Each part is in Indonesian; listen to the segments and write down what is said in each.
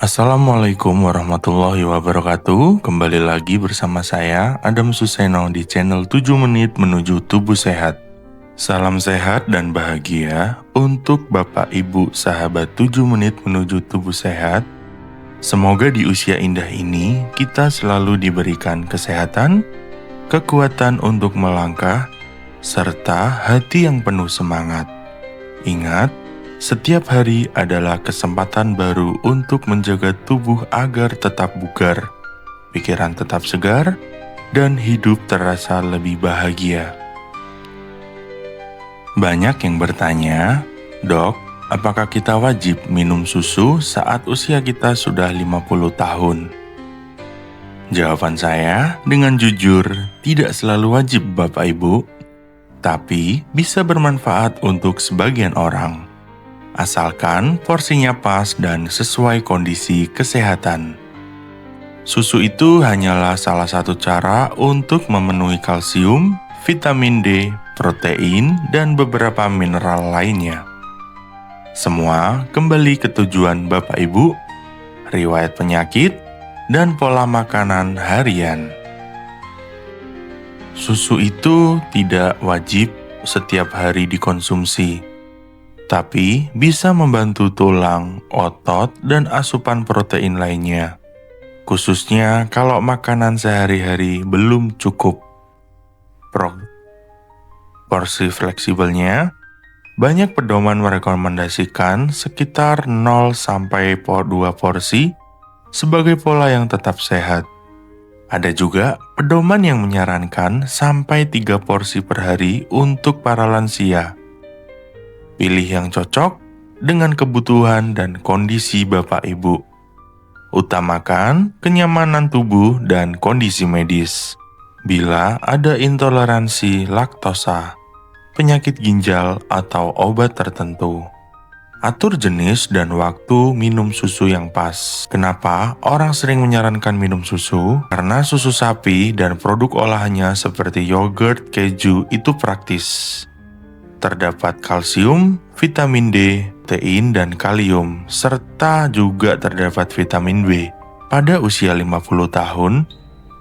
Assalamualaikum warahmatullahi wabarakatuh. Kembali lagi bersama saya, Adam Suseno di channel 7 Menit Menuju Tubuh Sehat. Salam sehat dan bahagia untuk Bapak Ibu sahabat 7 Menit Menuju Tubuh Sehat. Semoga di usia indah ini kita selalu diberikan kesehatan, kekuatan untuk melangkah, serta hati yang penuh semangat. Ingat, setiap hari adalah kesempatan baru untuk menjaga tubuh agar tetap bugar, pikiran tetap segar, dan hidup terasa lebih bahagia. Banyak yang bertanya, "Dok, apakah kita wajib minum susu saat usia kita sudah 50 tahun?" Jawaban saya dengan jujur, tidak selalu wajib Bapak Ibu, tapi bisa bermanfaat untuk sebagian orang. Asalkan porsinya pas dan sesuai kondisi kesehatan. Susu itu hanyalah salah satu cara untuk memenuhi kalsium, vitamin D, protein, dan beberapa mineral lainnya. Semua kembali ke tujuan Bapak Ibu, riwayat penyakit, dan pola makanan harian. Susu itu tidak wajib setiap hari dikonsumsi, tapi bisa membantu tulang, otot, dan asupan protein lainnya, khususnya kalau makanan sehari-hari belum cukup. Porsi fleksibelnya, banyak pedoman merekomendasikan sekitar 0-2 porsi sebagai pola yang tetap sehat. Ada juga pedoman yang menyarankan sampai 3 porsi per hari untuk para lansia. Pilih yang cocok dengan kebutuhan dan kondisi Bapak Ibu. Utamakan kenyamanan tubuh dan kondisi medis. Bila ada intoleransi laktosa, penyakit ginjal, atau obat tertentu, atur jenis dan waktu minum susu yang pas. Kenapa orang sering menyarankan minum susu? Karena susu sapi dan produk olahannya seperti yogurt, keju itu praktis. Terdapat kalsium, vitamin D, protein, dan kalium, serta juga terdapat vitamin B. Pada usia 50 tahun,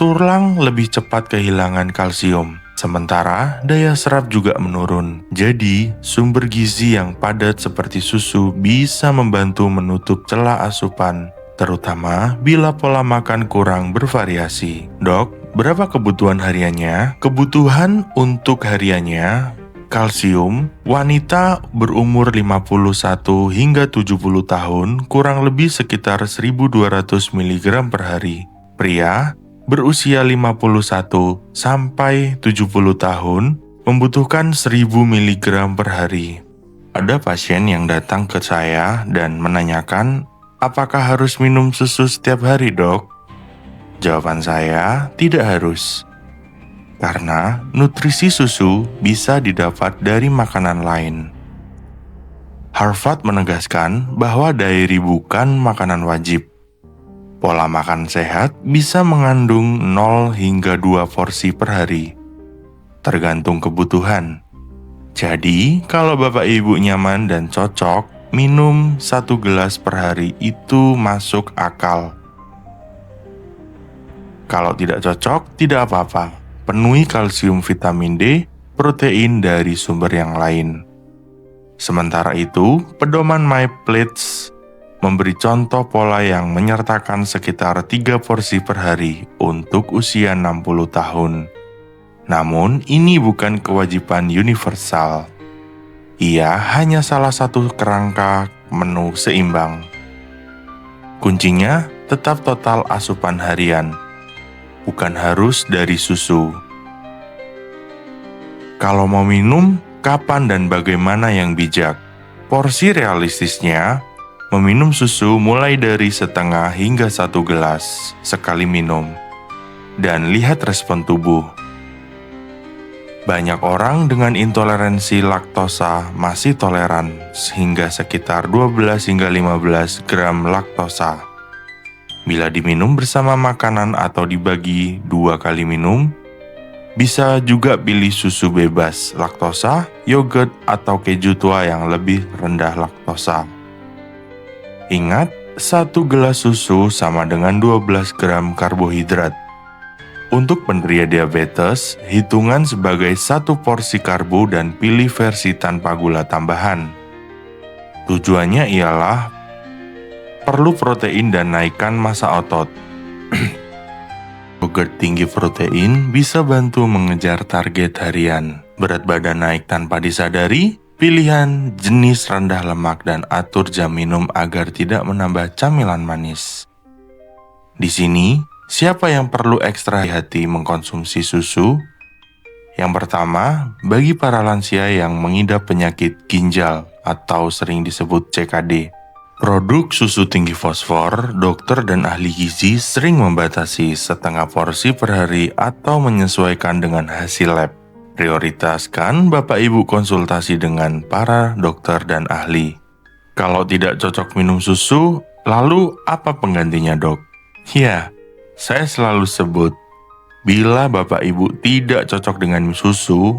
tulang lebih cepat kehilangan kalsium, sementara daya serap juga menurun. Jadi, sumber gizi yang padat seperti susu bisa membantu menutup celah asupan, terutama bila pola makan kurang bervariasi. Dok, berapa kebutuhan hariannya? Kebutuhan untuk hariannya: kalsium, wanita berumur 51 hingga 70 tahun kurang lebih sekitar 1200 mg per hari. Pria berusia 51 sampai 70 tahun membutuhkan 1000 mg per hari. Ada pasien yang datang ke saya dan menanyakan, apakah harus minum susu setiap hari, Dok? Jawaban saya, tidak harus. Karena nutrisi susu bisa didapat dari makanan lain. Harvard menegaskan bahwa dairy bukan makanan wajib. Pola makan sehat bisa mengandung 0 hingga 2 porsi per hari, tergantung kebutuhan. Jadi, kalau Bapak Ibu nyaman dan cocok, minum 1 gelas per hari itu masuk akal. Kalau tidak cocok, tidak apa-apa. Penuhi kalsium, vitamin D, protein dari sumber yang lain. Sementara itu, pedoman My Plates memberi contoh pola yang menyertakan sekitar 3 porsi per hari untuk usia 60 tahun. Namun, ini bukan kewajiban universal. Ia hanya salah satu kerangka menu seimbang. Kuncinya tetap total asupan harian, bukan harus dari susu. Kalau mau minum, kapan dan bagaimana yang bijak? Porsi realistisnya, meminum susu mulai dari setengah hingga 1 gelas sekali minum. Dan lihat respon tubuh. Banyak orang dengan intoleransi laktosa masih toleran hingga sekitar 12 hingga 15 gram laktosa. Bila diminum bersama makanan atau dibagi 2 kali minum, bisa juga pilih susu bebas laktosa, yogurt, atau keju tua yang lebih rendah laktosa. Ingat, 1 gelas susu sama dengan 12 gram karbohidrat. Untuk penderita diabetes, hitungan sebagai 1 porsi karbo dan pilih versi tanpa gula tambahan. Tujuannya ialah perlu protein dan naikkan massa otot. Yogurt tinggi protein bisa bantu mengejar target harian. Berat badan naik tanpa disadari, pilihan jenis rendah lemak dan atur jam minum agar tidak menambah camilan manis. Di sini, siapa yang perlu ekstra hati mengkonsumsi susu? Yang pertama, bagi para lansia yang mengidap penyakit ginjal atau sering disebut CKD. Produk susu tinggi fosfor, dokter dan ahli gizi sering membatasi setengah porsi per hari atau menyesuaikan dengan hasil lab. Prioritaskan Bapak Ibu konsultasi dengan para dokter dan ahli. Kalau tidak cocok minum susu, lalu apa penggantinya, Dok? Ya, saya selalu sebut, bila Bapak Ibu tidak cocok dengan susu,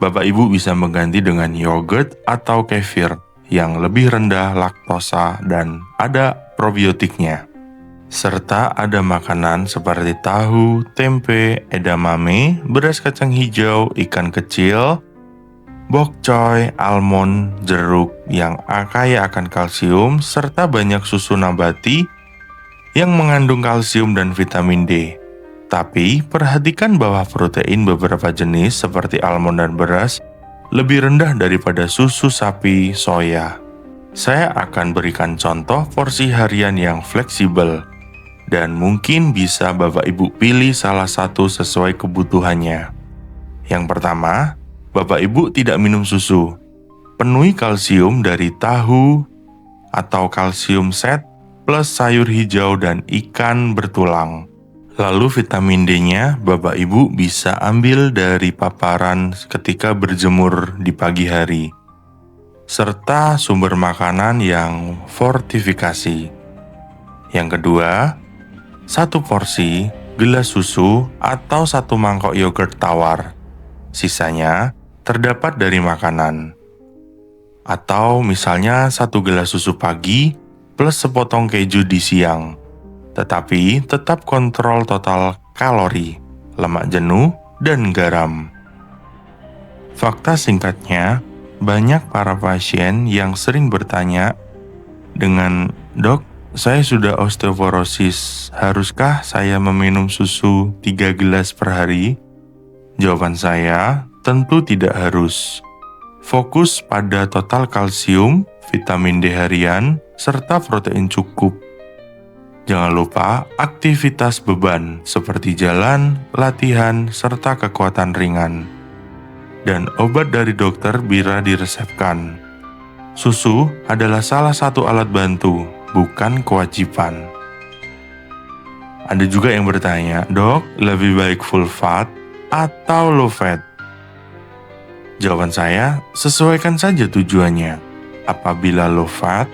Bapak Ibu bisa mengganti dengan yogurt atau kefir yang lebih rendah laktosa dan ada probiotiknya. Serta ada makanan seperti tahu, tempe, edamame, beras kacang hijau, ikan kecil, bok choy, almond, jeruk yang kaya akan kalsium, serta banyak susu nabati yang mengandung kalsium dan vitamin D. Tapi perhatikan bahwa protein beberapa jenis seperti almond dan beras lebih rendah daripada susu sapi soya. Saya akan berikan contoh porsi harian yang fleksibel dan mungkin bisa Bapak Ibu pilih salah satu sesuai kebutuhannya. Yang pertama, Bapak Ibu tidak minum susu. Penuhi kalsium dari tahu atau kalsium set plus sayur hijau dan ikan bertulang. Lalu vitamin D-nya Bapak Ibu bisa ambil dari paparan ketika berjemur di pagi hari. Serta sumber makanan yang fortifikasi. Yang kedua, 1 porsi gelas susu atau 1 mangkok yogurt tawar. Sisanya terdapat dari makanan. Atau misalnya 1 gelas susu pagi plus sepotong keju di siang. Tetapi tetap kontrol total kalori, lemak jenuh, dan garam. Fakta singkatnya, banyak para pasien yang sering bertanya dengan, "Dok, saya sudah osteoporosis, haruskah saya meminum susu 3 gelas per hari?" Jawaban saya, tentu tidak harus. Fokus pada total kalsium, vitamin D harian, serta protein cukup. Jangan lupa aktivitas beban seperti jalan, latihan, serta kekuatan ringan. Dan obat dari dokter bila diresepkan. Susu adalah salah satu alat bantu, bukan kewajiban. Ada juga yang bertanya, "Dok, lebih baik full fat atau low fat?" Jawaban saya, sesuaikan saja tujuannya. Apabila low fat,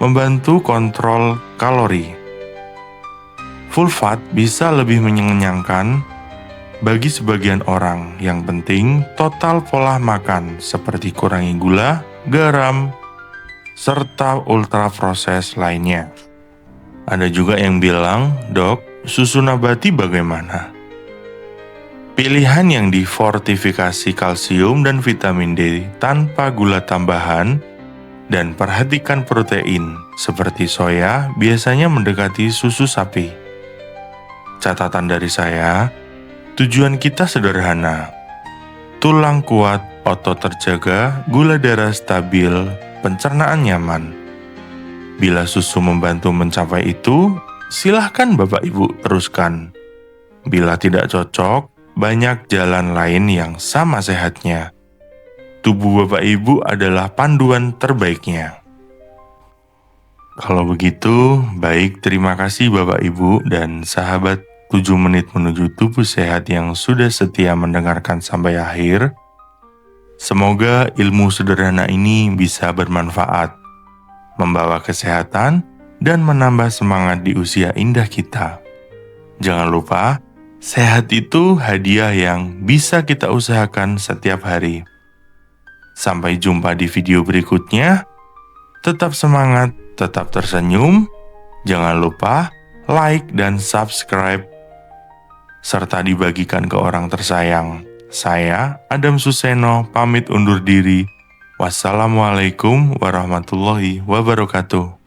membantu kontrol kalori. Full fat bisa lebih mengenyangkan bagi sebagian orang. Yang penting, total pola makan seperti kurangi gula, garam, serta ultra proses lainnya. Ada juga yang bilang, "Dok, susu nabati bagaimana?" Pilihan yang difortifikasi kalsium dan vitamin D tanpa gula tambahan dan perhatikan protein seperti soya biasanya mendekati susu sapi. Catatan dari saya, tujuan kita sederhana. Tulang kuat, otot terjaga, gula darah stabil, pencernaan nyaman. Bila susu membantu mencapai itu, silahkan Bapak Ibu teruskan. Bila tidak cocok, banyak jalan lain yang sama sehatnya. Tubuh Bapak Ibu adalah panduan terbaiknya. Kalau begitu, baik, terima kasih Bapak Ibu dan sahabat 7 menit menuju tubuh sehat yang sudah setia mendengarkan sampai akhir. Semoga ilmu sederhana ini bisa bermanfaat, membawa kesehatan, dan menambah semangat di usia indah kita. Jangan lupa, sehat itu hadiah yang bisa kita usahakan setiap hari. Sampai jumpa di video berikutnya. Tetap semangat, tetap tersenyum. Jangan lupa like dan subscribe, serta dibagikan ke orang tersayang. Saya, Adam Suseno, pamit undur diri. Wassalamualaikum warahmatullahi wabarakatuh.